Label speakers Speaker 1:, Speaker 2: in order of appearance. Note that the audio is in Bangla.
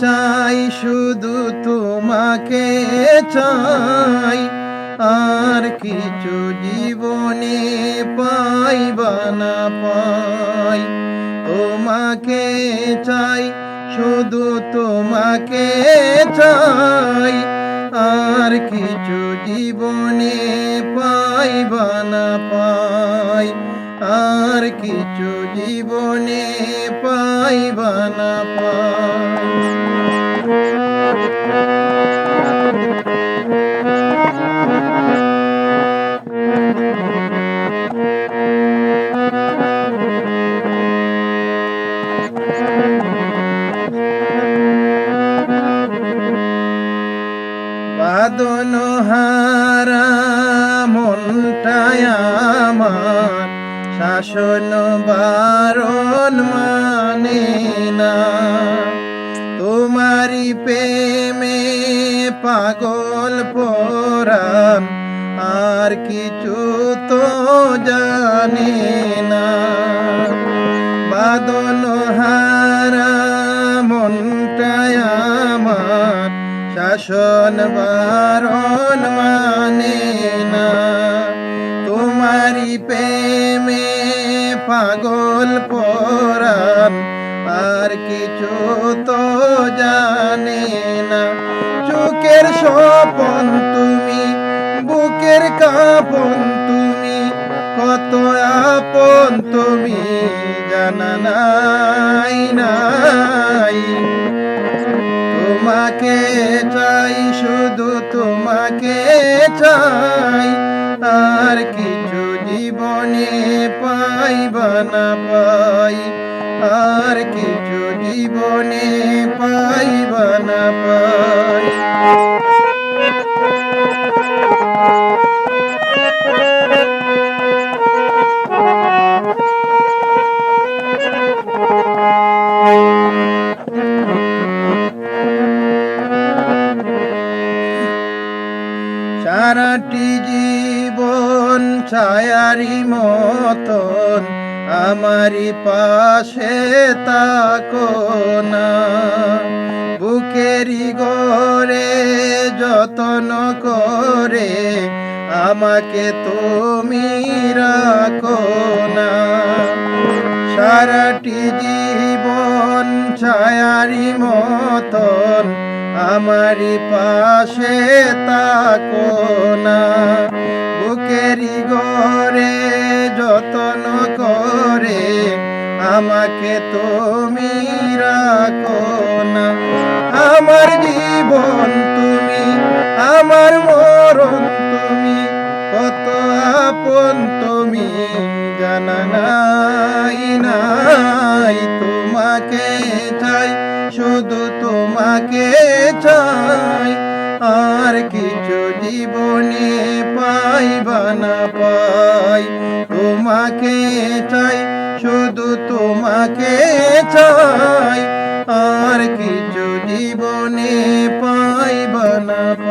Speaker 1: চাই শুধু তোমাকে চাই, আর কিছু জীবনে পাই বা না পাই। তোমাকে চাই শুধু তোমাকে চাই, আর কিছু জীবনে পাই বা না পাই। আর কিছু জীবনে পাই বা না পাই। বাঁধন হারা মনটায় আমার শাসন বারণ মানে না। তোমারি প্রেমে পাগল পরাণ, আর কিছু তো জানে না। বাঁধন হারা মনটায় আমার শাসন বারণ মানে না। তোমারি প্রেমে পাগল পরাণ, আর কিছু তো জানে না। চোখের স্বপন তুমি, বুকের কাঁপন তুমি, কত আপন তুমি জানা নাই নাই। তোমাকে চাই শুধু তোমাকে চাই, আর কিছু জীবনে পাই বা না পাই। আর কিছু জীবনে পাই বা না পাই। সারাটি জীবন ছায়ারি মতন আমারি পাশে তাকো না। বুকেরি গরে যতন করে আমাকে তুমি রাখো না। সারাটি জীবন ছায়ারি মতন আমারি পাশে তাকো না। বুকেরি গরে যতন করে আমাকে তুমি রাখো না। আমার জীবন তুমি, আমার মরণ তুমি, কত আপন তুমি জানা নাই নাই। তোমাকে চাই শুধু তোমাকে চাই, আর কিছু জীবনে পাই বা না পাই। তোমাকে চাই শুধু তোমাকে চাই, আর কিছু জীবনে পাই বা না পাই।